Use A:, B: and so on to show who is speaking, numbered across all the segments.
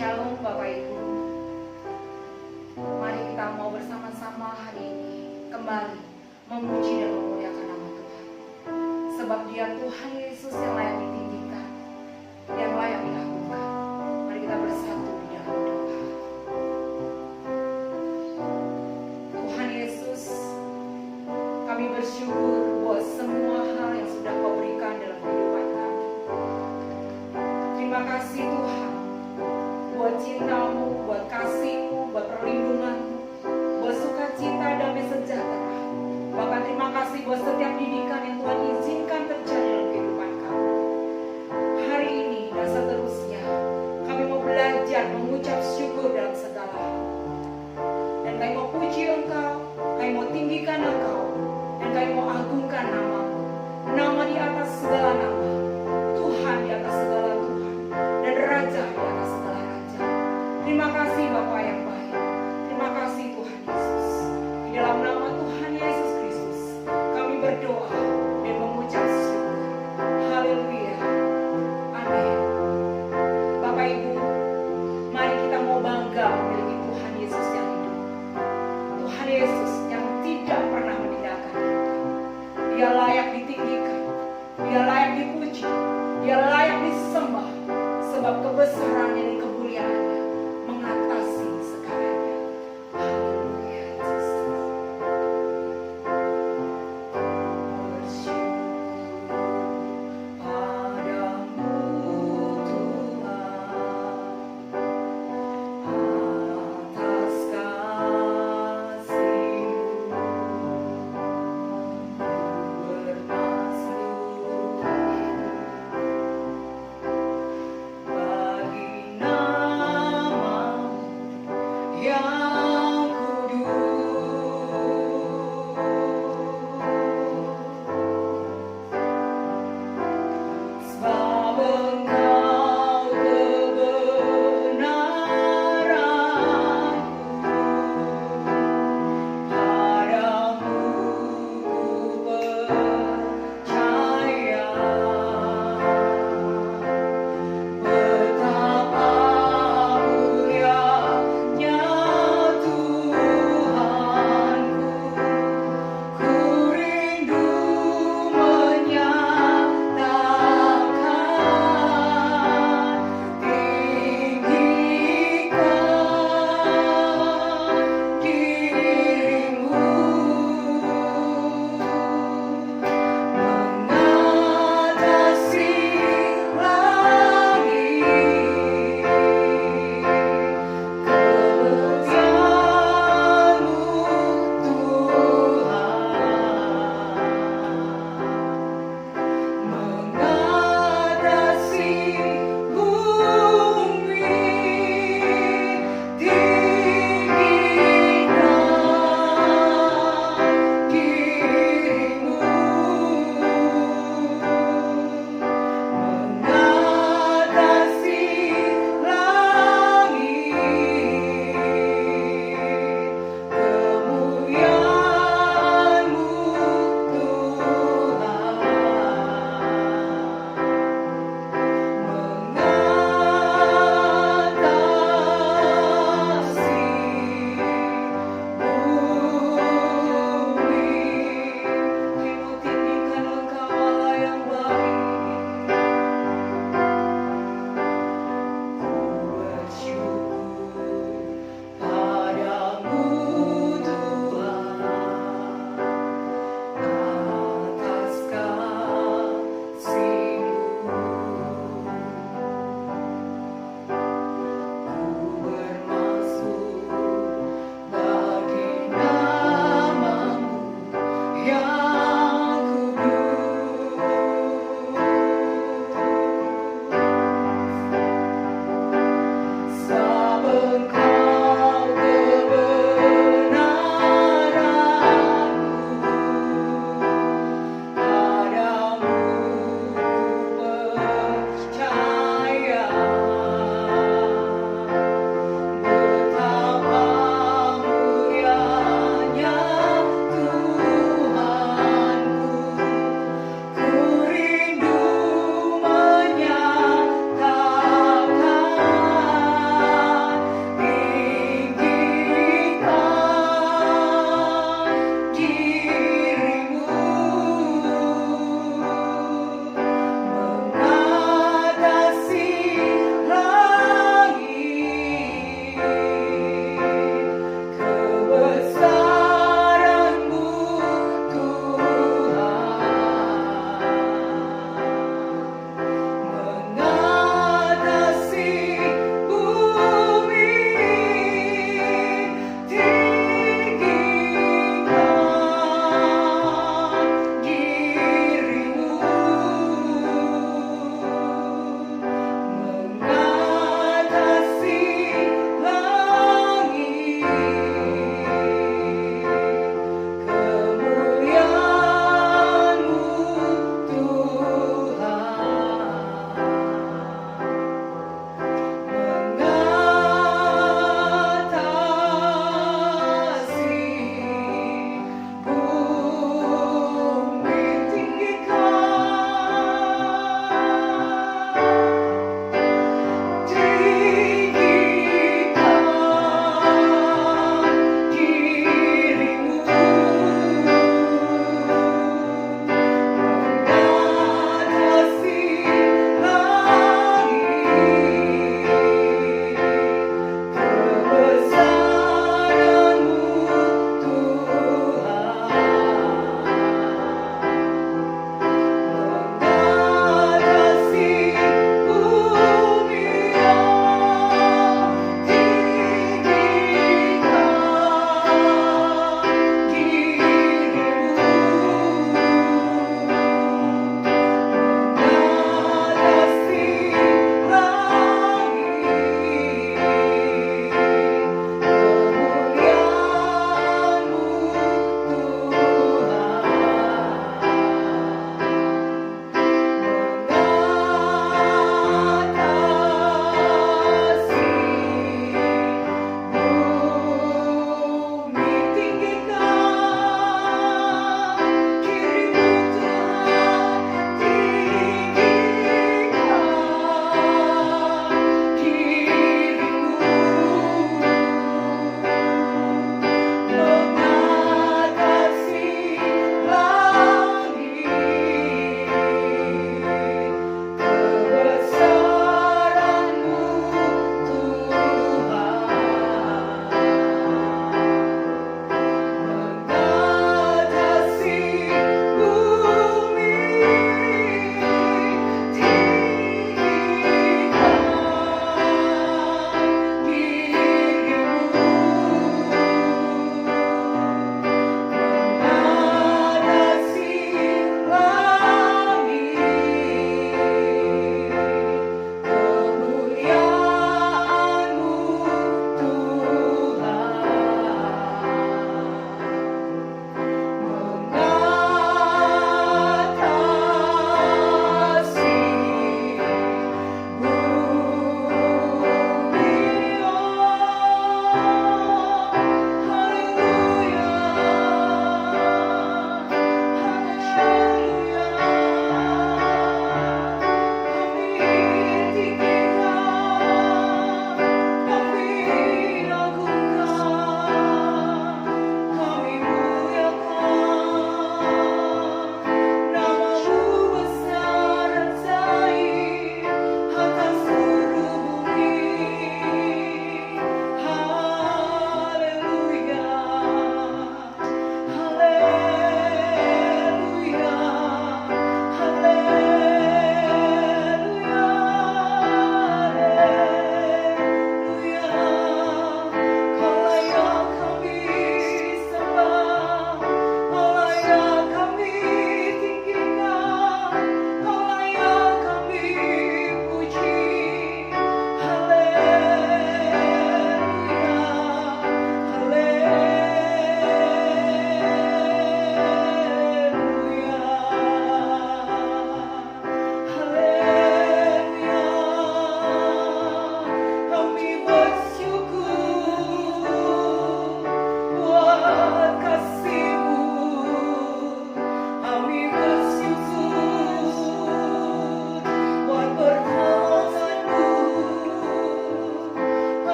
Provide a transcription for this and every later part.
A: Shalom Bapak Ibu. Mari kita mau bersama-sama hari ini kembali memuji dan memuliakan nama Tuhan. Sebab Dia Tuhan Yesus yang layak ditinggikan, yang layak diagungkan. Mari kita bersatu di dalam doa. Tuhan Yesus, kami bersyukur buat semua hal yang sudah Kau berikan dalam kehidupan kami. Terima kasih Tuhan buat cinta-Mu, buat kasih-Mu, buat perlindungan-Mu, buat sukacita, damai sejahtera. Bahkan terima kasih buat setiap didikan yang Tuhan izinkan terjadi dalam kehidupan kami. Hari ini dan seterusnya kami mau belajar mengucap syukur dalam segala hal. Dan kami mau puji Engkau, kami mau tinggikan Engkau, dan kami mau agungkan nama-Mu. Nama di atas segala nama, Tuhan di atas segala Tuhan, dan Raja di atas segala Raja. Terima kasih Bapa yang baik. Terima kasih Tuhan Yesus. Di dalam nama Tuhan Yesus Kristus kami berdoa dan mengucap syukur. Haleluya. Amin. Bapak Ibu, mari kita mau bangga memiliki Tuhan Yesus yang hidup. Tuhan Yesus yang tidak pernah meninggalkan kita. Dia layak ditinggikan, Dia layak dipuji, Dia layak disembah, sebab kebesarannya dan kemuliaannya mengatasi segalanya. Haleluya, Yesus. Bersyukur padamu Tuhan, atas kasih-Mu bagi nama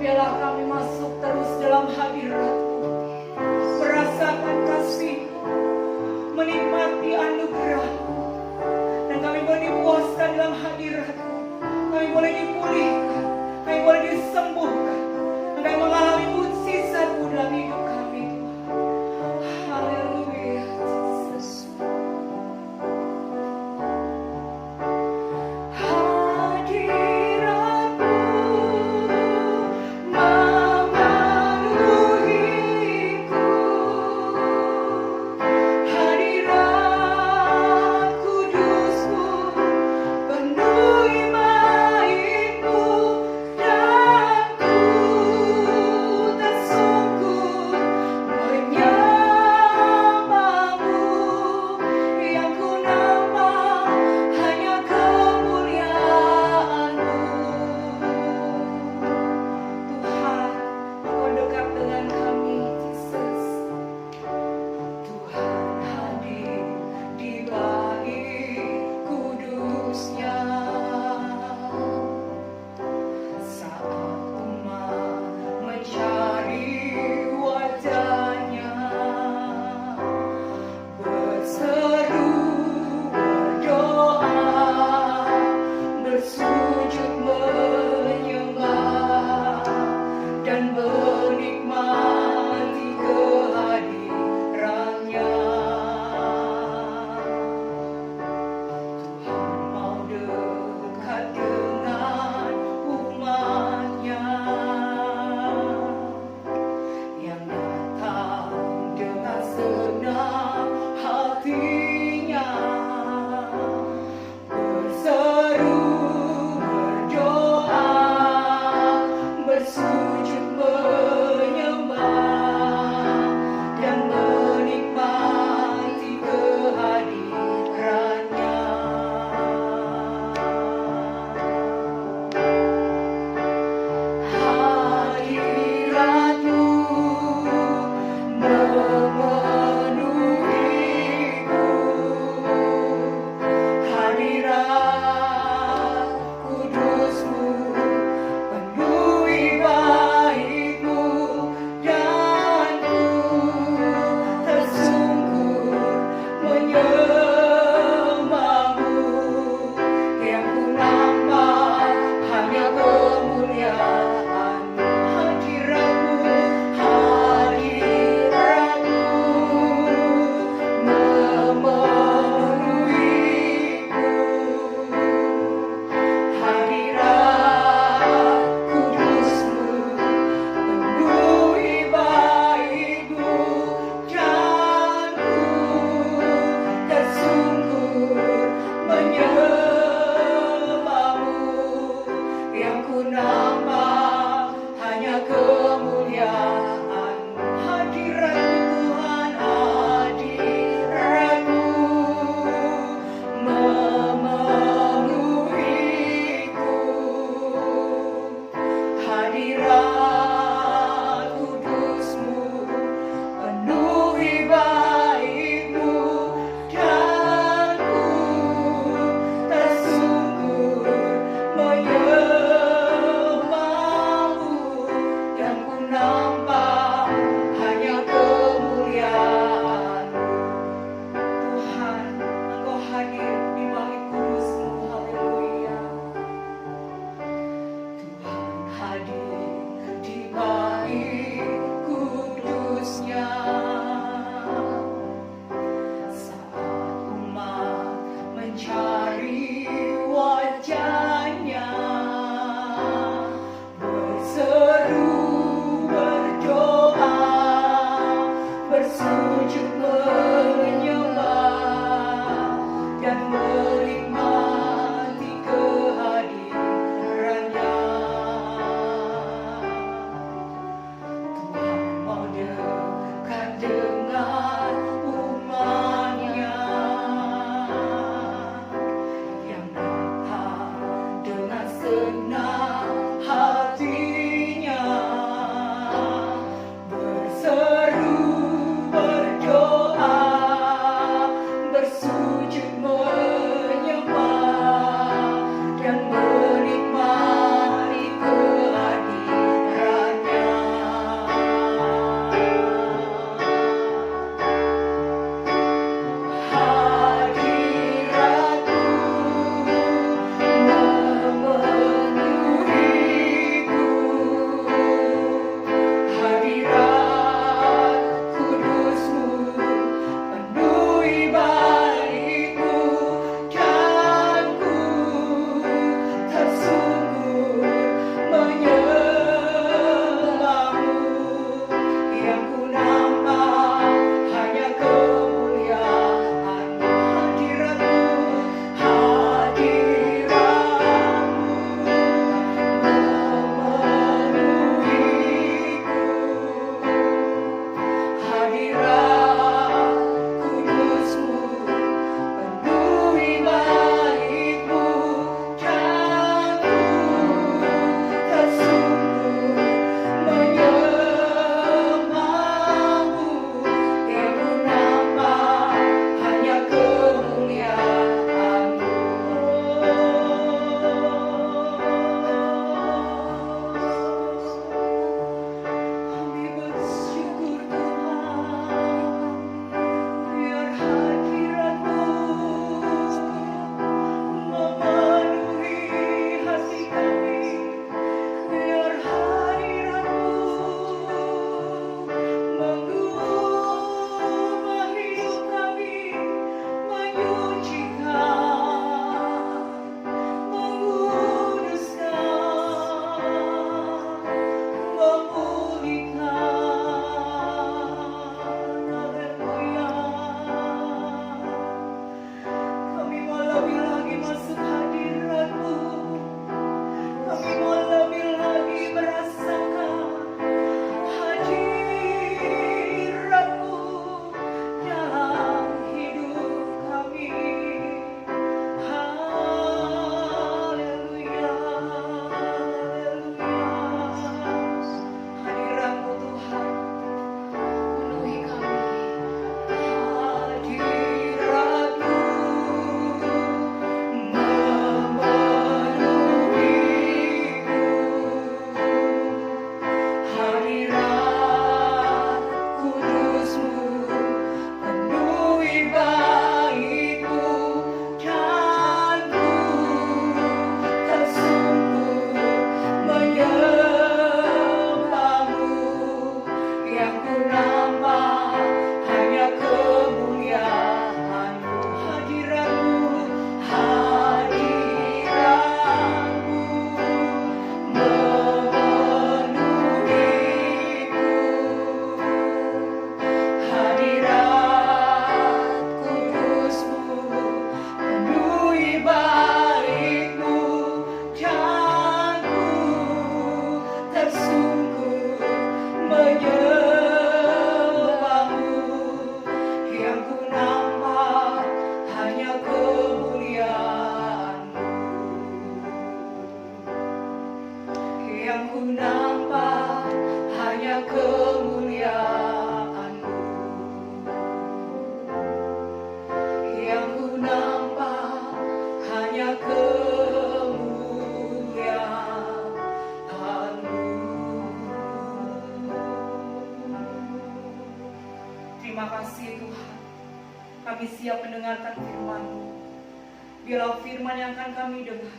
A: Biarlah kami masuk terus dalam hadirat-Mu, merasakan kasih-Mu, menikmati anugerah-Mu, dan kami boleh dipuaskan dalam hadirat-Mu. Kami boleh dipulihkan, kami boleh disembuhkan, dan kami mengalami mujizat-Mu dalam hidup kami, Tuhan. Haleluya, Yesus. Yang ku nampak hanya kemuliaan-Mu. Yang ku nampak hanya kemuliaan-Mu. Terima kasih Tuhan, kami siap mendengarkan firman-Mu. Biarlah firman yang akan kami dengar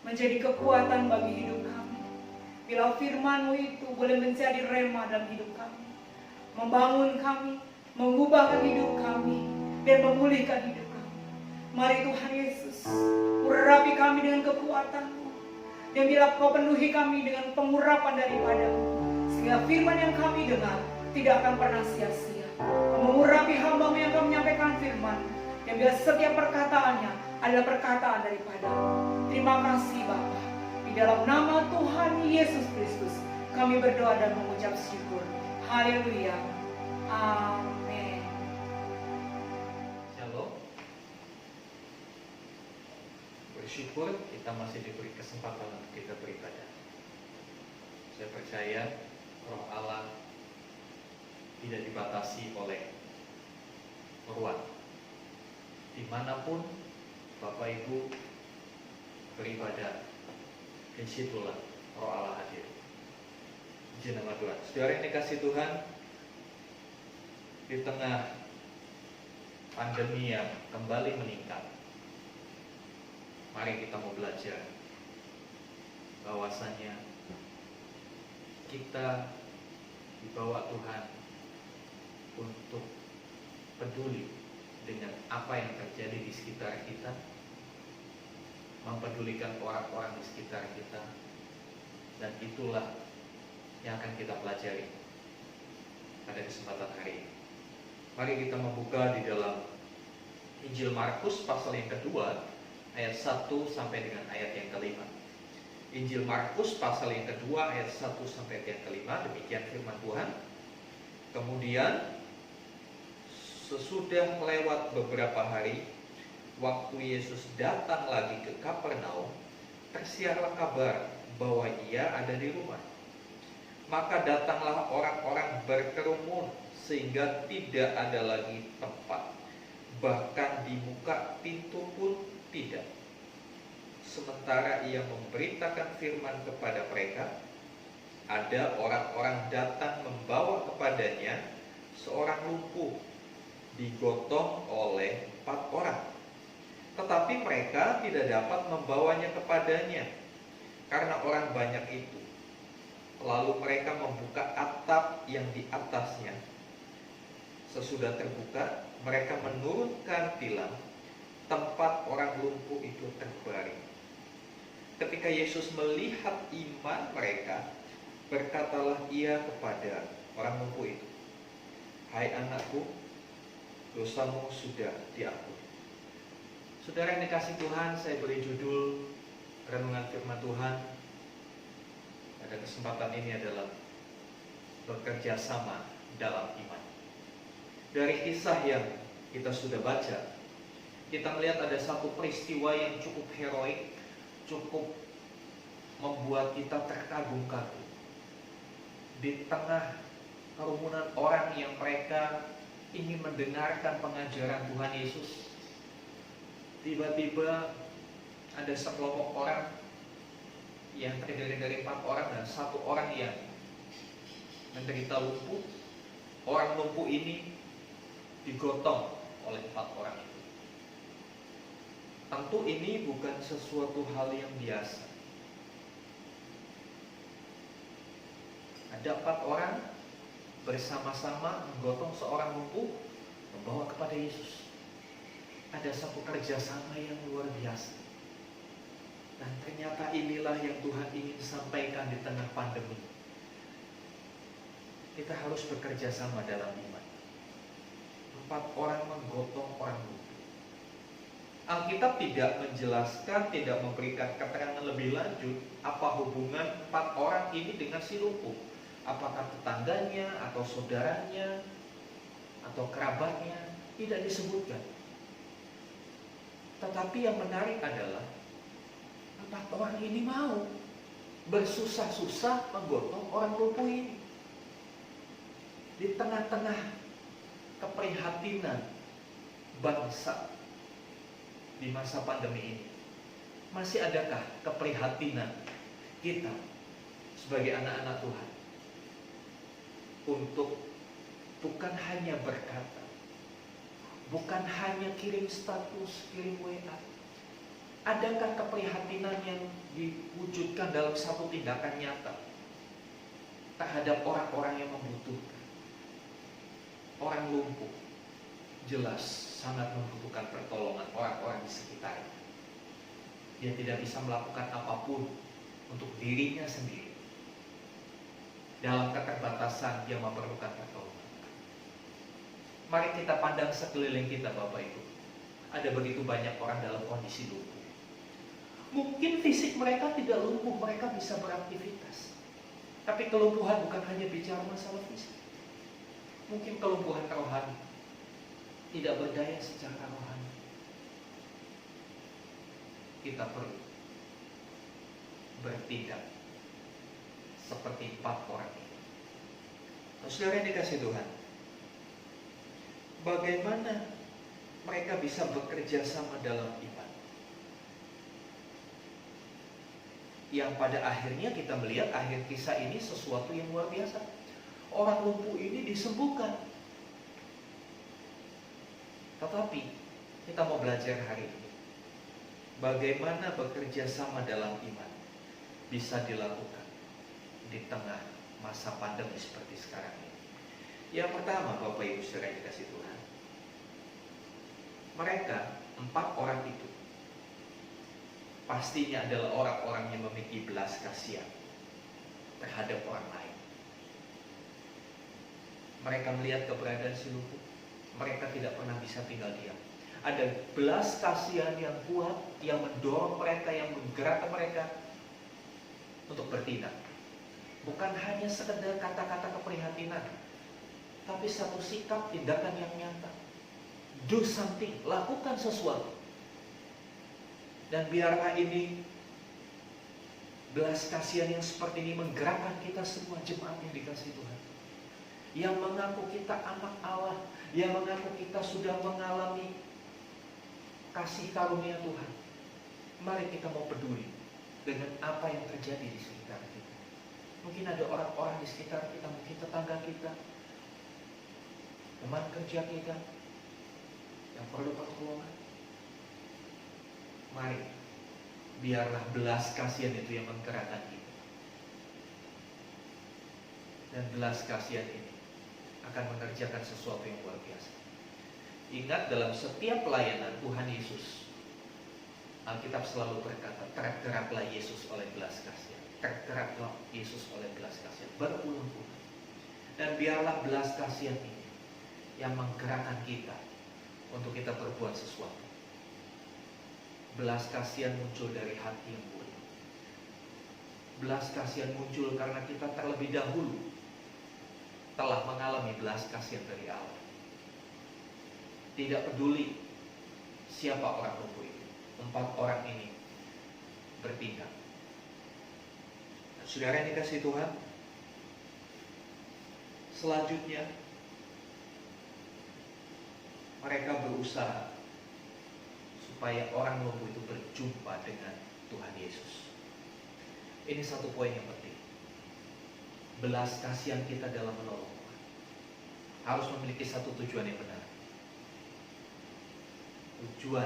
A: menjadi kekuatan bagi hidup kami. Biarlah firman-Mu itu boleh menjadi rema dalam hidup kami, membangun kami, mengubahkan hidup kami, dan memulihkan hidup kami. Mari Tuhan Yesus, urapi kami dengan kekuatan-Mu, dan biarlah Kau penuhi kami dengan pengurapan daripada-Mu, sehingga firman yang kami dengar tidak akan pernah sia-sia. Mengurapi hamba-Mu yang Kau menyampaikan firman, dan biar setiap perkataannya adalah perkataan daripada-Mu. Terima kasih Bapa. Di dalam nama Tuhan Yesus Kristus kami berdoa dan mengucap syukur. Haleluya. Amin.
B: Shalom. Bersyukur kita masih diberi kesempatan untuk kita beribadah. Saya percaya Roh Allah tidak dibatasi oleh ruang. Dimanapun Bapak Ibu beribadah, disitulah Roh Allah hadir. Puji nama Tuhan. Saudara yang dikasihi Tuhan, di tengah pandemi yang kembali meningkat, mari kita mau belajar bahwasanya kita dibawa Tuhan untuk peduli dengan apa yang terjadi di sekitar kita, mempedulikan orang-orang di sekitar kita, dan itulah yang akan kita pelajari pada kesempatan hari ini. Mari kita membuka di dalam Injil Markus pasal yang kedua, ayat 1 sampai dengan ayat yang kelima. Injil Markus pasal yang kedua, ayat 1 sampai yang kelima, demikian firman Tuhan. Kemudian sesudah melewat beberapa hari, waktu Yesus datang lagi ke Kapernaum, tersiarlah kabar bahwa Ia ada di rumah. Maka datanglah orang-orang berkerumun sehingga tidak ada lagi tempat, bahkan di muka pintu pun tidak. Sementara Ia memberitakan firman kepada mereka, ada orang-orang datang membawa kepadanya seorang lumpuh, digotong oleh 4 orang. Tetapi mereka tidak dapat membawanya kepadanya karena orang banyak itu. Lalu mereka membuka atap yang di atasnya. Sesudah terbuka, mereka menurunkan tilam tempat orang lumpuh itu terbaring. Ketika Yesus melihat iman mereka, berkatalah Ia kepada orang lumpuh itu, "Hai anakku, dosamu sudah diampuni." Saudara yang dikasihi Tuhan, saya beri judul renungan firman Tuhan pada kesempatan ini adalah bekerja sama dalam iman. Dari kisah yang kita sudah baca, kita melihat ada satu peristiwa yang cukup heroik, cukup membuat kita terkagum-kagum. Di tengah kerumunan orang yang mereka ingin mendengarkan pengajaran Tuhan Yesus, tiba-tiba ada sekelompok orang yang terdiri dari 4 orang dan 1 orang yang menderita lumpuh. Orang lumpuh ini digotong oleh 4 orang itu. Tentu ini bukan sesuatu hal yang biasa. Ada 4 orang bersama-sama menggotong seorang lumpuh, membawa kepada Yesus. Ada satu kerjasama yang luar biasa. Dan ternyata inilah yang Tuhan ingin sampaikan di tengah pandemi. Kita harus bekerja sama dalam iman. 4 orang menggotong orang lumpuh. Alkitab tidak menjelaskan, tidak memberikan keterangan lebih lanjut apa hubungan 4 orang ini dengan si lumpuh. Apakah tetangganya, atau saudaranya, atau kerabatnya, tidak disebutkan. Tetapi yang menarik adalah 4 orang ini mau bersusah-susah menggotong orang lumpuh ini. Di tengah-tengah keprihatinan bangsa di masa pandemi ini, masih adakah keprihatinan kita sebagai anak-anak Tuhan untuk bukan hanya berkata, bukan hanya kirim status, kirim WA. Adakah keprihatinan yang diwujudkan dalam satu tindakan nyata terhadap orang-orang yang membutuhkan? Orang lumpuh jelas sangat membutuhkan pertolongan orang-orang di sekitarnya. Dia tidak bisa melakukan apapun untuk dirinya sendiri. Dalam keterbatasan dia memerlukan pertolongan. Mari kita pandang sekeliling kita, Bapak Ibu. Ada begitu banyak orang dalam kondisi lumpuh. Mungkin fisik mereka tidak lumpuh, mereka bisa beraktivitas. Tapi kelumpuhan bukan hanya bicara masalah fisik. Mungkin kelumpuhan rohani, tidak berdaya secara rohani. Kita perlu bertindak seperti 4 orang ini. Saudara yang dikasih Tuhan, bagaimana mereka bisa bekerja sama dalam iman? Yang pada akhirnya kita melihat akhir kisah ini sesuatu yang luar biasa. Orang lumpuh ini disembuhkan. Tetapi kita mau belajar hari ini, bagaimana bekerja sama dalam iman bisa dilakukan di tengah masa pandemi seperti sekarang ini. Yang pertama, Bapak Ibu saudara yang dikasih Tuhan, mereka 4 orang itu pastinya adalah orang-orang yang memiliki belas kasihan terhadap orang lain. Mereka melihat keberadaan si lumpuh, mereka tidak pernah bisa tinggal diam. Ada belas kasihan yang kuat, yang mendorong mereka, yang menggerakkan mereka untuk bertindak. Bukan hanya sekedar kata-kata keprihatinan, tapi satu sikap tindakan yang nyata. Do something, lakukan sesuatu. Dan biarlah ini belas kasihan yang seperti ini menggerakkan kita semua jemaat yang dikasih Tuhan, yang mengaku kita anak Allah, yang mengaku kita sudah mengalami kasih karunia Tuhan. Mari kita mau peduli dengan apa yang terjadi di sekitar kita. Mungkin ada orang-orang di sekitar kita, mungkin tetangga kita, teman kerja kita yang perlu pertolongan. Mari, biarlah belas kasihan itu yang menggerakkan kita. Dan belas kasihan ini akan mengerjakan sesuatu yang luar biasa. Ingat, dalam setiap pelayanan Tuhan Yesus, Alkitab selalu berkata, tergeraklah Yesus oleh belas kasihan. Tergeraklah Yesus oleh belas kasihan. Berulang-ulang. Dan biarlah belas kasihan ini yang menggerakkan kita untuk kita berbuat sesuatu. Belas kasihan muncul dari hati yang mulia. Belas kasihan muncul karena kita terlebih dahulu telah mengalami belas kasihan dari Allah. Tidak peduli siapa orang lumpuh itu, 4 orang ini bertindak. Nah, saudara yang dikasih Tuhan, selanjutnya mereka berusaha supaya orang lumpuh itu berjumpa dengan Tuhan Yesus. Ini satu poin yang penting. Belas kasihan kita dalam menolong orang harus memiliki satu tujuan yang benar. Tujuan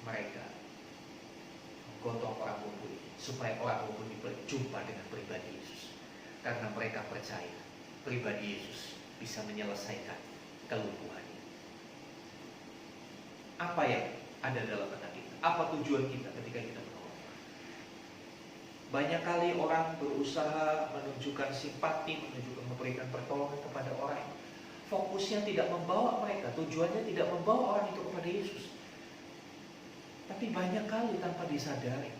B: mereka menggotong orang lumpuh ini supaya orang lumpuh ini berjumpa dengan pribadi Yesus. Karena mereka percaya pribadi Yesus bisa menyelesaikan kelumpuhannya. Apa yang ada dalam benak kita? Apa tujuan kita ketika kita menolong? Banyak kali orang berusaha menunjukkan simpati, memberikan pertolongan kepada orang. Fokusnya tidak membawa mereka, tujuannya tidak membawa orang itu kepada Yesus. Tapi banyak kali tanpa disadari,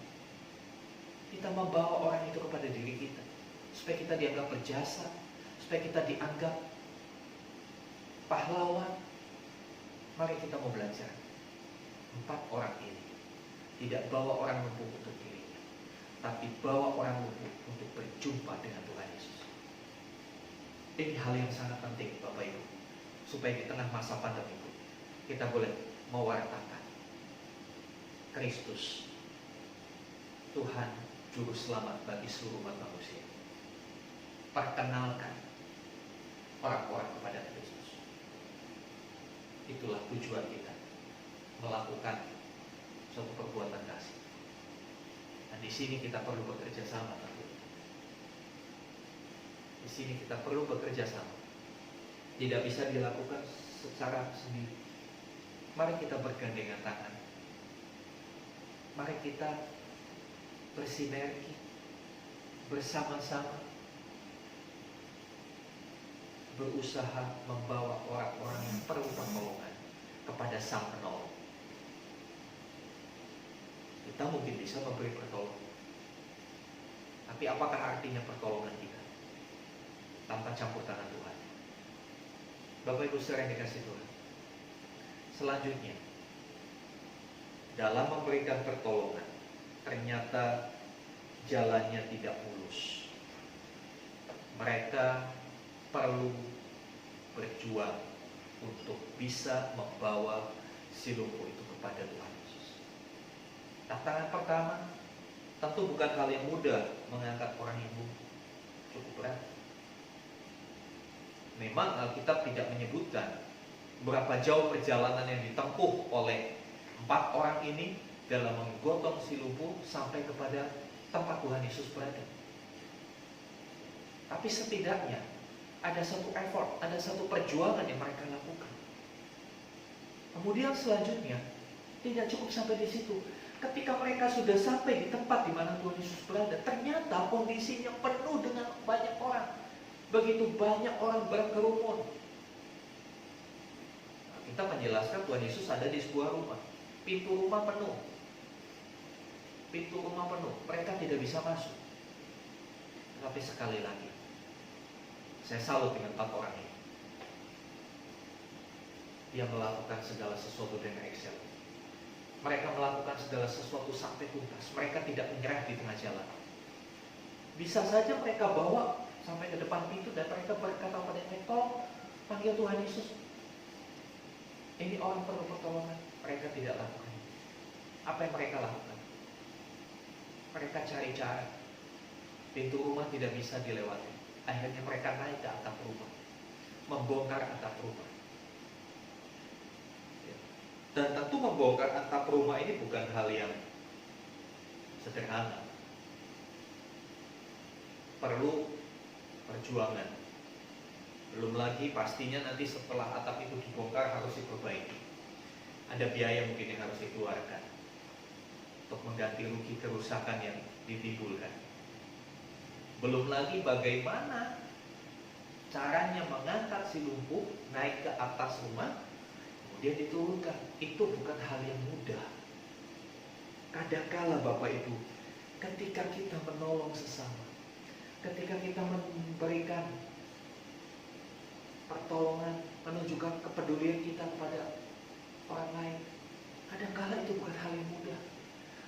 B: kita membawa orang itu kepada diri kita, supaya kita dianggap berjasa, supaya kita dianggap pahlawan. Mari kita mau belajar. 4 orang ini tidak bawa orang lumpuh untuk dirinya, tapi bawa orang lumpuh untuk berjumpa dengan Tuhan Yesus. Ini hal yang sangat penting Bapak Ibu, supaya di tengah masa pandemi itu kita boleh mewartakan Kristus, Tuhan Juru Selamat bagi seluruh umat manusia. Perkenalkan orang-orang kepada Kristus. Itulah tujuan kita melakukan suatu perbuatan kasih. Dan di sini kita perlu bekerja sama, tentu. Di sini kita perlu bekerja sama. Tidak bisa dilakukan secara sendiri. Mari kita bergandengan tangan. Mari kita bersinergi bersama-sama, berusaha membawa orang-orang yang perlu pertolongan kepada Sang Penolong. Kita mungkin bisa memberi pertolongan, tapi apakah artinya pertolongan kita tanpa campur tangan Tuhan? Bapak Ibu saudara yang dikasih Tuhan, selanjutnya dalam memberikan pertolongan, ternyata jalannya tidak mulus. Mereka perlu berjuang untuk bisa membawa si lumpuh itu kepada Tuhan Yesus. Tantangan pertama tentu bukan hal yang mudah, mengangkat orang yang lumpuh, cukup berat. Memang Alkitab tidak menyebutkan berapa jauh perjalanan yang ditempuh oleh 4 orang ini dalam menggotong si lumpuh sampai kepada tempat Tuhan Yesus berada. Tapi setidaknya ada satu effort, ada satu perjuangan yang mereka lakukan. Kemudian selanjutnya tidak cukup sampai di situ. Ketika mereka sudah sampai di tempat di mana Tuhan Yesus berada, ternyata kondisinya penuh dengan banyak orang. Begitu banyak orang berkerumun. Nah, kita menjelaskan Tuhan Yesus ada di sebuah rumah. Pintu rumah penuh. Pintu rumah penuh. Mereka tidak bisa masuk. Tapi sekali lagi, saya salut dengan 4 orang ini. Dia melakukan segala sesuatu dengan excel. Mereka melakukan segala sesuatu sampai tuntas. Mereka tidak menyerah di tengah jalan. Bisa saja mereka bawa sampai ke depan pintu dan mereka berkata pada mereka, tolong panggil Tuhan Yesus. Ini orang perlu pertolongan. Mereka tidak lakukan. Apa yang mereka lakukan? Mereka cari cara. Pintu rumah tidak bisa dilewati. Akhirnya mereka naik ke atap rumah, membongkar atap rumah. Dan tentu membongkar atap rumah ini bukan hal yang sederhana. Perlu perjuangan. Belum lagi pastinya nanti setelah atap itu dibongkar harus diperbaiki. Ada biaya mungkin yang harus dikeluarkan untuk mengganti rugi kerusakan yang ditimbulkan. Belum lagi bagaimana caranya mengangkat si lumpuh naik ke atas rumah, kemudian diturunkan. Itu bukan hal yang mudah. Kadangkala Bapak Ibu, ketika kita menolong sesama, ketika kita memberikan pertolongan, menunjukkan kepedulian kita kepada orang lain, kadangkala itu bukan hal yang mudah.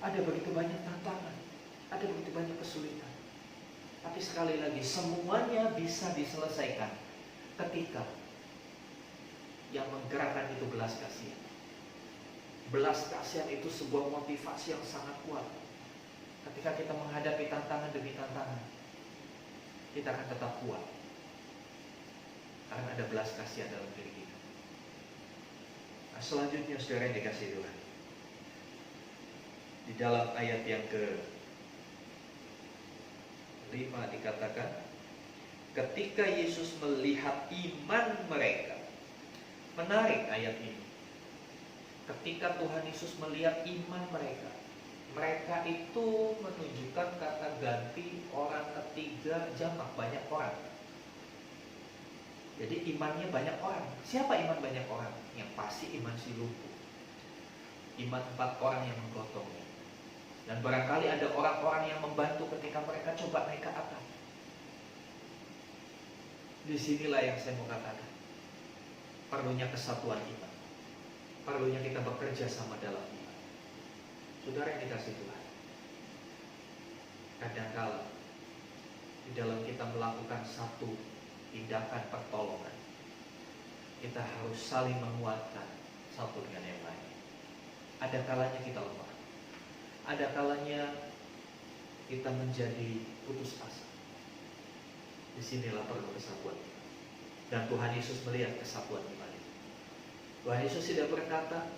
B: Ada begitu banyak tantangan, ada begitu banyak kesulitan. Tapi sekali lagi, semuanya bisa diselesaikan ketika yang menggerakkan itu belas kasihan. Belas kasihan itu sebuah motivasi yang sangat kuat. Ketika kita menghadapi tantangan demi tantangan, kita akan tetap kuat. Karena ada belas kasihan dalam diri kita. Nah, selanjutnya saudara yang dikasihi Tuhan, di dalam ayat yang ke-5 dikatakan, ketika Yesus melihat iman mereka. Menarik ayat ini. Ketika Tuhan Yesus melihat iman mereka, mereka itu menunjukkan kata ganti orang ketiga jamak, banyak orang. Jadi imannya banyak orang. Siapa iman banyak orang? Yang pasti iman si lumpuh. Iman 4 orang yang menggotongnya. Dan barangkali ada orang-orang yang membantu ketika mereka coba naik ke atas. Disinilah yang saya mau katakan. Perlunya kesatuan iman. Perlunya kita bekerja sama dalam iman. Saudara yang dikasihi Tuhan, Kadang-kala di dalam kita melakukan satu tindakan pertolongan, kita harus saling menguatkan satu dengan yang lain. Ada kalanya kita lemah, ada kalanya kita menjadi putus asa. Disinilah perlu kesatuan. Dan Tuhan Yesus melihat kesatuan iman itu. Tuhan Yesus tidak berkata,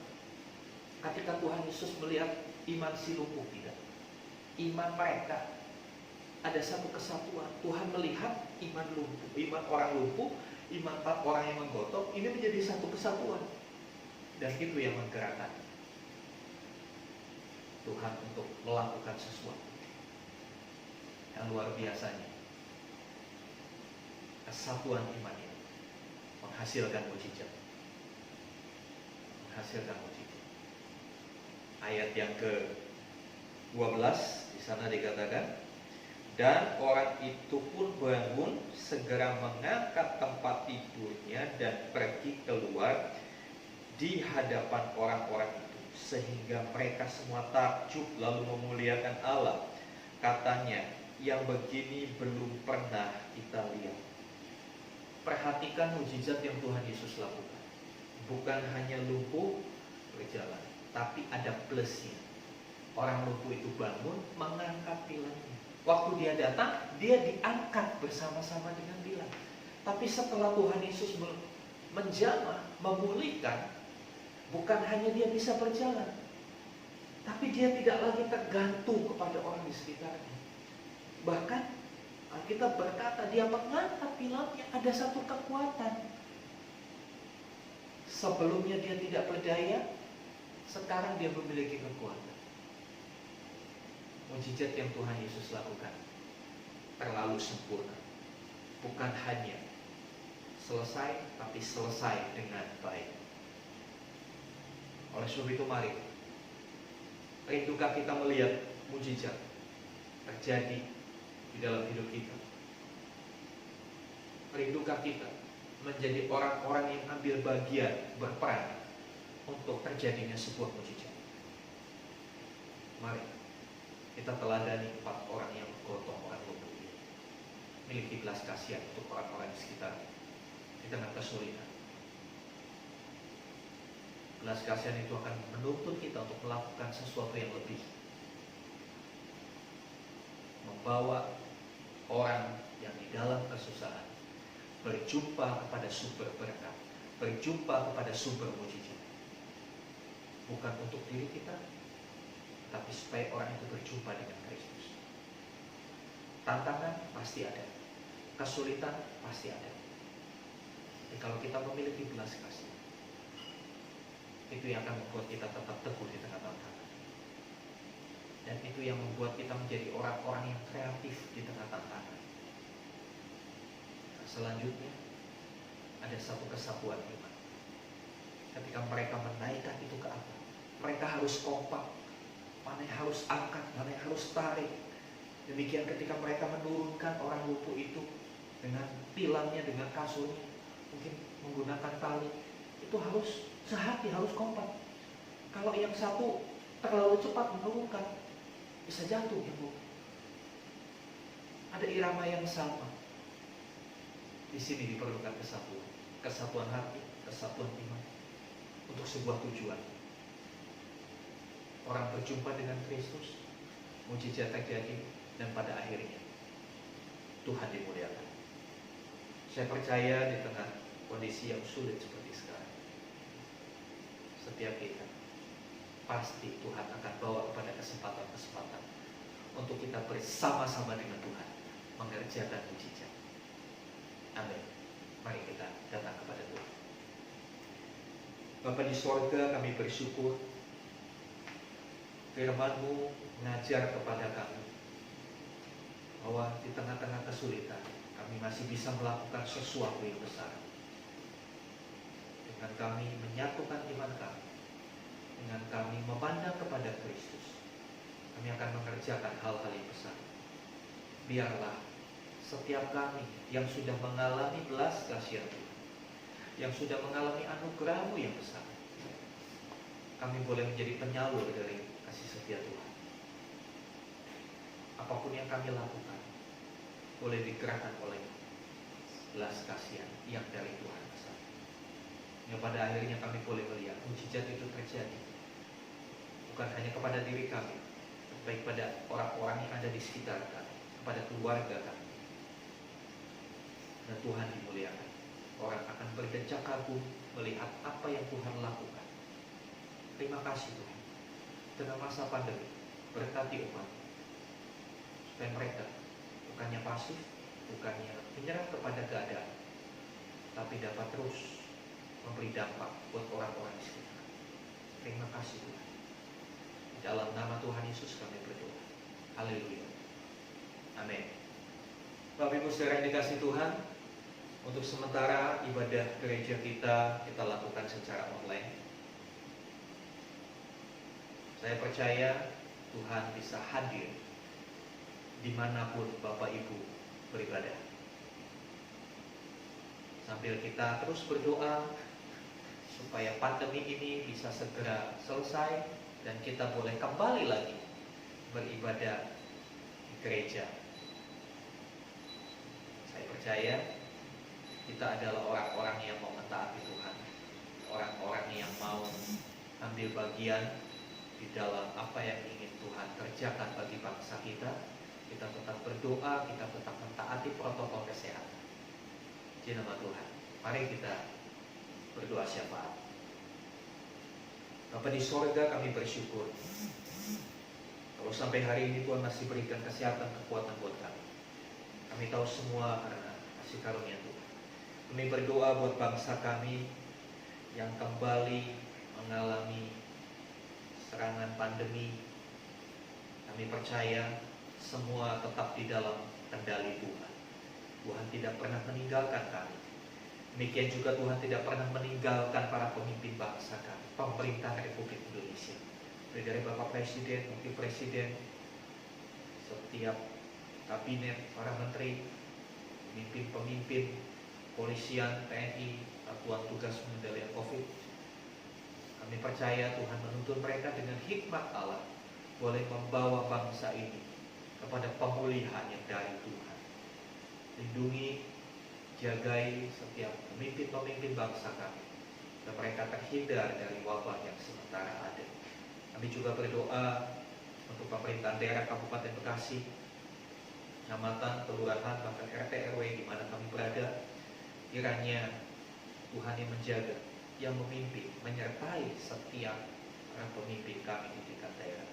B: ketika Tuhan Yesus melihat iman si lumpuh, tidak. Iman mereka ada satu kesatuan. Tuhan melihat iman lumpuh, iman orang lumpuh, iman orang yang menggotok, ini menjadi satu kesatuan. Dan itu yang menggerakkan Tuhan untuk melakukan sesuatu yang luar biasanya. Kesatuan iman ini menghasilkan mujizat. Menghasilkan mujizat. Ayat yang ke-12 di sana dikatakan, dan orang itu pun bangun, segera mengangkat tempat tidurnya dan pergi keluar di hadapan orang-orang itu, sehingga mereka semua takjub lalu memuliakan Allah. Katanya, yang begini belum pernah kita lihat. Perhatikan mujizat yang Tuhan Yesus lakukan. Bukan hanya lumpuh berjalan, tapi ada plusnya. Orang lumpuh itu bangun, mengangkat tilangnya. Waktu dia datang, dia diangkat bersama-sama dengan tilang. Tapi setelah Tuhan Yesus menjamah, memulihkan, bukan hanya dia bisa berjalan, tapi dia tidak lagi tergantung kepada orang di sekitarnya. Bahkan Alkitab berkata dia mengangkat tilangnya, ada satu kekuatan. Sebelumnya dia tidak berdaya, sekarang dia memiliki kekuatan. Mujizat yang Tuhan Yesus lakukan terlalu sempurna. Bukan hanya selesai, tapi selesai dengan baik. Oleh sebab itu mari, rindukah kita melihat mujizat terjadi di dalam hidup kita? Rindukah kita menjadi orang-orang yang ambil bagian, berperan untuk terjadinya sebuah mujizat? Mari kita teladani 4 orang yang gotong orang lumpuh ini. Miliki belas kasihan untuk orang-orang di sekitar di tengah kesulitan. Belas kasihan itu akan menuntut kita untuk melakukan sesuatu yang lebih. Membawa orang yang di dalam kesusahan berjumpa kepada sumber berkat, berjumpa kepada sumber mujizat. Bukan untuk diri kita, tapi supaya orang itu berjumpa dengan Kristus. Tantangan pasti ada, kesulitan pasti ada. Tapi kalau kita memiliki belas kasih, itu yang akan membuat kita tetap teguh di tengah tantangan. Dan itu yang membuat kita menjadi orang-orang yang kreatif di tengah tantangan. Nah, selanjutnya ada satu kesatuan iman. Ketika mereka menaikkan itu ke atas, mereka harus kompak. Mana yang harus angkat, mana yang harus tarik. Demikian ketika mereka menurunkan orang lumpuh itu dengan tilangnya, dengan kasurnya, mungkin menggunakan tali, itu harus sehati, harus kompak. Kalau yang satu terlalu cepat menurunkan, bisa jatuh ibu. Ada irama yang sama. Di sini diperlukan kesatuan, kesatuan hati, kesatuan iman untuk sebuah tujuan. Orang berjumpa dengan Kristus, mujizat terjadi, dan pada akhirnya Tuhan dimuliakan. Saya percaya di tengah kondisi yang sulit seperti sekarang, setiap kita pasti Tuhan akan bawa kepada kesempatan-kesempatan untuk kita bersama-sama dengan Tuhan mengerjakan mujizat. Amin. Mari kita datang kepada Tuhan. Bapa di sorga, kami bersyukur firman-Mu mengajar kepada kami bahwa di tengah-tengah kesulitan kami masih bisa melakukan sesuatu yang besar. Dengan kami menyatukan iman kami, dengan kami memandang kepada Kristus, kami akan mengerjakan hal-hal yang besar. Biarlah setiap kami yang sudah mengalami belas kasihan Tuhan, yang sudah mengalami anugerah-Mu yang besar, kami boleh menjadi penyalur dari kasih setia Tuhan. apapun yang kami lakukan boleh digerakkan oleh belas kasihan yang dari Tuhan besar. Yang pada akhirnya kami boleh melihat mujizat itu terjadi bukan hanya kepada diri kami, baik pada orang-orang yang ada di sekitar kami, kepada keluarga kami. Dan Tuhan dimuliakan. Orang akan berdecak kagum melihat apa yang Tuhan lakukan. Terima kasih Tuhan. Tengah masa pandemi, berkati umat supaya mereka bukannya pasif, bukannya menyerah kepada keadaan, tapi dapat terus memberi dampak buat orang-orang di sekitar. Terima kasih Tuhan. Dalam nama Tuhan Yesus kami berdoa. Haleluya. Amin. Bapak Ibu saudara yang dikasihi Tuhan, untuk sementara ibadah gereja kita lakukan secara online. Saya percaya Tuhan bisa hadir dimanapun Bapak Ibu beribadah. Sambil kita terus berdoa supaya pandemi ini bisa segera selesai dan kita boleh kembali lagi beribadah di gereja. Saya percaya kita adalah orang-orang yang mau mentaati Tuhan, orang-orang yang mau ambil bagian di dalam apa yang ingin Tuhan kerjakan bagi bangsa kita. Kita tetap berdoa, kita tetap mentaati protokol kesehatan. Di nama Tuhan, mari kita berdoa syafaat. Bapa di sorga, kami bersyukur kalau sampai hari ini Tuhan masih berikan kesehatan, kekuatan buat kami. Kami tahu semua karena kasih karunia Tuhan. Kami berdoa buat bangsa kami yang kembali mengalami serangan pandemi. Kami percaya semua tetap di dalam kendali Tuhan. Tuhan tidak pernah meninggalkan kami. Demikian juga Tuhan tidak pernah meninggalkan para pemimpin bangsa kami, pemerintah Republik Indonesia. Dari Bapak Presiden, Wakil Presiden, setiap kabinet, para menteri, pemimpin-pemimpin, polisian, TNI, Satuan Tugas Pengendalian COVID. Kami percaya Tuhan menuntun mereka dengan hikmat Allah, boleh membawa bangsa ini kepada pemulihan yang dari Tuhan. Lindungi, jagai setiap pemimpin-pemimpin bangsa kami, dan mereka terhindar dari wabah yang sementara ada. Kami juga berdoa untuk pemerintahan daerah Kabupaten Bekasi, kecamatan, kelurahan, bahkan RT RW di mana kami berada. Kiranya Tuhan yang menjaga, yang memimpin, menyertai setiap para pemimpin kami di tingkat daerah.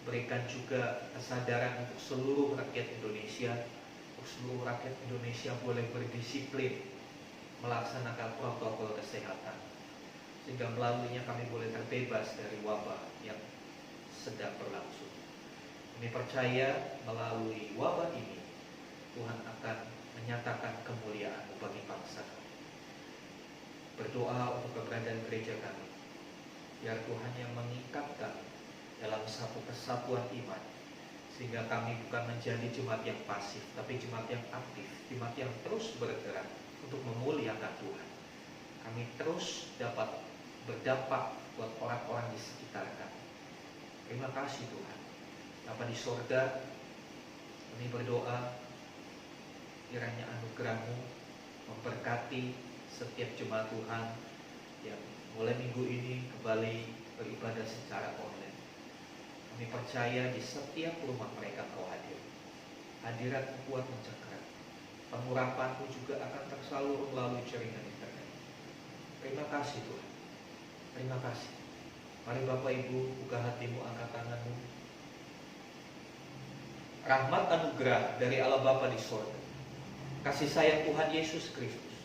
B: Berikan juga kesadaran untuk seluruh rakyat Indonesia, untuk seluruh rakyat Indonesia boleh berdisiplin melaksanakan protokol kesehatan, sehingga melaluinya kami boleh terbebas dari wabah yang sedang berlangsung. Kami percaya melalui wabah ini Tuhan akan menyatakan kemuliaan bagi bangsa kami. Berdoa untuk keberadaan gereja kami, biar Tuhan yang mengikatkan dalam satu kesatuan iman, sehingga kami bukan menjadi jemaat yang pasif, tapi jemaat yang aktif, jemaat yang terus bergerak untuk memuliakan Tuhan. Kami terus dapat berdampak buat orang-orang di sekitar kami. Terima kasih Tuhan. Bapa di sorga, kami berdoa kiranya anugerah-Mu memberkati setiap jemaat Tuhan yang mulai minggu ini kembali beribadah secara online. Kami percaya di setiap rumah mereka Kau hadir. Hadirat-Mu kuat mencengkeram. Pengurapan-Mu juga akan tersalur melalui jaringan internet. Terima kasih Tuhan. Terima kasih. Mari Bapak Ibu buka hatimu, angkat tanganmu. Rahmat anugerah dari Allah Bapa di sorga, kasih sayang Tuhan Yesus Kristus,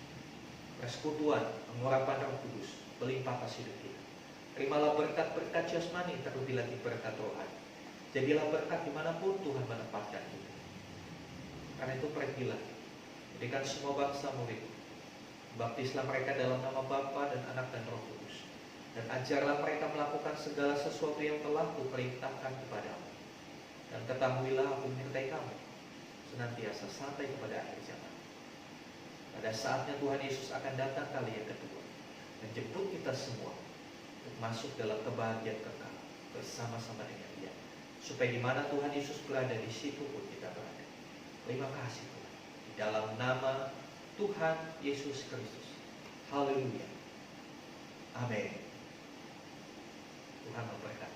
B: persekutuan, pengurapan Roh Kudus berlimpah kasih hidup kita. Terimalah berkat-berkat jasmani, terlebih lagi berkat rohani. Jadilah berkat dimanapun Tuhan menempatkan kita. Karena itu pergilah, jadikan semua bangsa murid, baptislah mereka dalam nama Bapa dan Anak dan Roh Kudus, dan ajarlah mereka melakukan segala sesuatu yang telah Kuperintahkan kepadamu. Dan ketahuilah Aku menyertai kamu senantiasa sampai kepada akhir zaman. Pada saatnya Tuhan Yesus akan datang kali yang kedua, menjemput kita semua untuk masuk dalam kebahagiaan kekal bersama-sama dengan Dia. Supaya di mana Tuhan Yesus berada, di situ pun kita berada. Terima kasih Tuhan. Di dalam nama Tuhan Yesus Kristus. Haleluya. Amin. Tuhan memberkati.